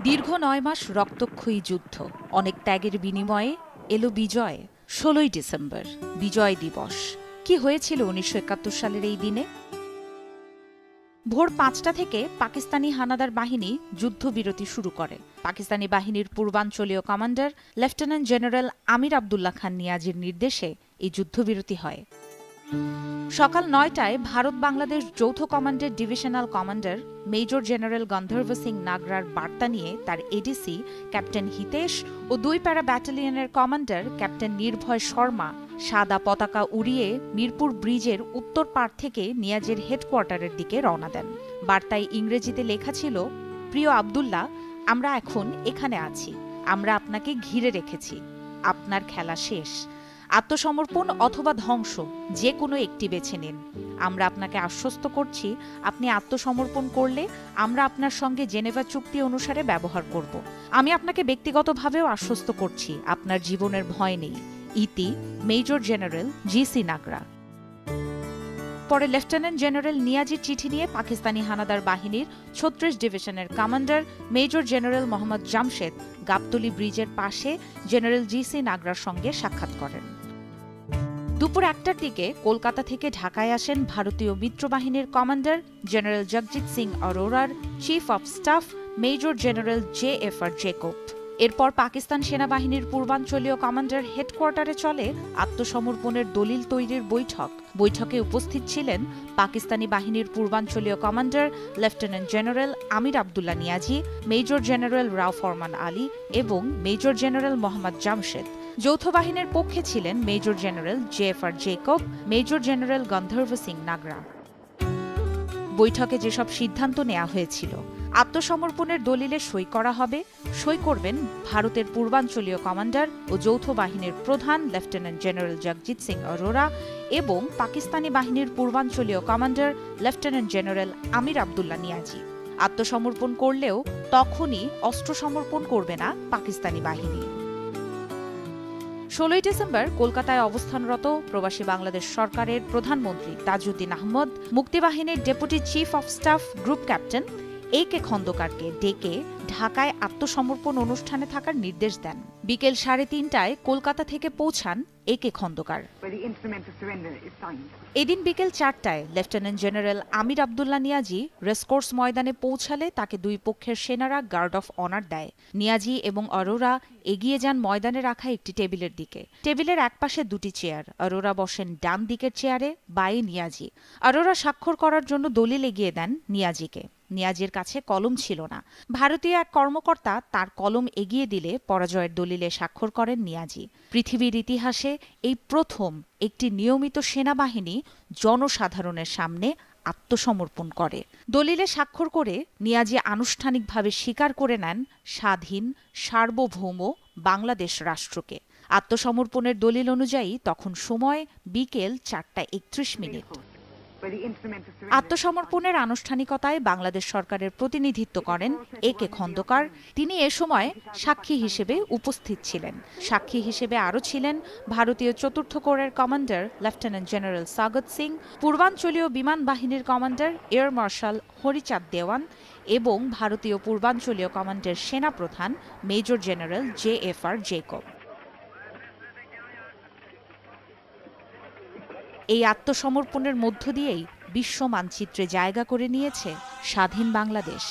দীর্ঘ ৯ মাস রক্তক্ষয়ী যুদ্ধ, অনেক ত্যাগের বিনিময়ে এলো বিজয়। ১৬ই ডিসেম্বর বিজয় দিবস। কি হয়েছিল ১৯৭১ সালের এই দিনে? ভোর ৫টা থেকে পাকিস্তানি হানাদার বাহিনী যুদ্ধবিরতি শুরু করে। পাকিস্তানি বাহিনীর পূর্বাঞ্চলীয় কমান্ডার লেফটেন্যান্ট জেনারেল আমির আবদুল্লাহ খান নিয়াজির নির্দেশে এই যুদ্ধবিরতি হয়। সকাল ৯টায় ভারত বাংলাদেশ যৌথ কমান্ডের divisional commander major general Gandharva Singh নাগরার বার্তা নিয়ে তার এডিসি ক্যাপ্টেন হিতেশ ও ২ প্যারা ব্যাটালিয়নের কমান্ডার ক্যাপ্টেন নির্ভয় শর্মা সাদা পতাকা উড়িয়ে মিরপুর ব্রিজের উত্তর পাড় থেকে নিয়াজের হেডকোয়ার্টারের দিকে রওনা দেন। বার্তায় ইংরেজিতে লেখা ছিল, প্রিয় আবদুল্লাহ, আমরা এখন এখানে আছি, আমরা আপনাকে ঘিরে রেখেছি, আপনার খেলা শেষ। আত্মসমর্পণ অথবা ধ্বংস, যে কোনো একটি বেছে নিন। আমরা আপনাকে আশ্বস্ত করছি, আপনি আত্মসমর্পণ করলে আমরা আপনার সঙ্গে জেনেভা চুক্তি অনুসারে ব্যবহার করব। আমি আপনাকে ব্যক্তিগতভাবেও আশ্বস্ত করছি, আপনার জীবনের ভয় নেই। ইতি মেজর জেনারেল জি.সি. নাগরা। পরে লেফটেন্যান্ট জেনারেল নিয়াজির চিঠি নিয়ে পাকিস্তানি হানাদার বাহিনীর ৩৬ ডিভিশনের commander major general Mohammad Jamshed Gabtali ব্রিজের পাশে জেনারেল জি.সি. নাগরার সঙ্গে সাক্ষাৎ করেন। দুপুর ১টার দিকে কলকাতা থেকে ঢাকায় আসেন ভারতীয় মিত্রবাহিনীর কমান্ডার জেনারেল জগজিৎ সিং অরোরার chief of staff major general J F R. Jacob. এরপর পাকিস্তান সেনাবাহিনীর পূর্বাঞ্চলীয় কমান্ডার হেডকোয়ার্টারে চলে আত্মসমর্পণের দলিল তৈরির বৈঠক। বৈঠকে উপস্থিত ছিলেন পাকিস্তানি বাহিনীর পূর্বাঞ্চলীয় কমান্ডার লেফটেন্যান্ট জেনারেল আমির আবদুল্লাহ নিয়াজি, মেজর জেনারেল রাও ফরমান আলী এবং মেজর জেনারেল মোহাম্মদ জামশেদ। যৌথ বাহিনীর পক্ষে ছিলেন major general J F R. Jacob, major general Gandharva Singh Nagra. বৈঠকে যেসব সিদ্ধান্ত নেওয়া হয়েছিল: আত্মসমর্পণের দলিলে সই করা হবে, সই করবেন ভারতের পূর্বাঞ্চলীয় কমান্ডার ও যৌথ বাহিনীর প্রধান লেফটেন্যান্ট জেনারেল জগজিৎ সিং অরোরা এবং পাকিস্তানি বাহিনীর পূর্বাঞ্চলীয় কমান্ডার লেফটেন্যান্ট জেনারেল আমির আবদুল্লাহ নিয়াজি। আত্মসমর্পণ করলেও তখনই অস্ত্র সমর্পণ করবে না পাকিস্তানি বাহিনী। ১৬ই ডিসেম্বর কলকাতায় অবস্থানরত প্রবাসী বাংলাদেশ সরকারের প্রধানমন্ত্রী তাজউদ্দিন আহমদ মুক্তিবাহিনীর deputy chief of staff group captain A K. খন্দকারকে ডেকে ঢাকায় আত্মসমর্পণ অনুষ্ঠানে থাকার নির্দেশ দেন। বিকেল ৩:৩০টায় কলকাতা থেকে পৌঁছান এ.কে. খন্দকার। এদিন বিকেল ৪টায় লেফটেন্যান্ট জেনারেল আমির আবদুল্লাহ নিয়াজি রেসকোর্স ময়দানে পৌঁছালে তাকে দুই পক্ষের সেনারা গার্ড অফ অনার দেয়। নিয়াজি এবং অরোরা এগিয়ে যান ময়দানে রাখা একটি টেবিলের দিকে। টেবিলের একপাশে দুটি চেয়ার। অরোরা বসেন ডান দিকের চেয়ারে, বাঁয়ে নিয়াজি। অরোরা স্বাক্ষর করার জন্য দলিল এগিয়ে দেন নিয়াজিকে। নিয়াজির কাছে কলম ছিল না। ভারতীয় এক কর্মকর্তা তার কলম এগিয়ে দিলে পরাজয়ের দলিলে স্বাক্ষর করেন নিয়াজি। পৃথিবীর ইতিহাসে এই প্রথম একটি নিয়মিত সেনাবাহিনী জনসাধারণের সামনে আত্মসমর্পণ করে। দলিলে স্বাক্ষর করে নিয়াজি আনুষ্ঠানিকভাবে স্বীকার করে নেন স্বাধীন সার্বভৌম বাংলাদেশ রাষ্ট্রকে। আত্মসমর্পণের দলিল অনুযায়ী তখন সময় বিকেল ৪:৩১। আত্মসমর্পণের আনুষ্ঠানিকতায় বাংলাদেশ সরকারের প্রতিনিধিত্ব করেন এ.কে. খন্দকার। তিনি এ সময় সাক্ষী হিসেবে উপস্থিত ছিলেন। সাক্ষী হিসেবে আরও ছিলেন ভারতীয় চতুর্থ কোরের কমান্ডার লেফটেন্যান্ট জেনারেল সাগত সিং, পূর্বাঞ্চলীয় বিমান বাহিনীর কমান্ডার এয়ার মার্শাল হরিচাঁদ দেওয়ান এবং ভারতীয় পূর্বাঞ্চলীয় কমান্ডের সেনাপ্রধান মেজর জেনারেল জে.এফ.আর. জেকব। এই আত্মসমর্পণের মধ্য দিয়েই বিশ্ব মানচিত্রে জায়গা করে নিয়েছে স্বাধীন বাংলাদেশ।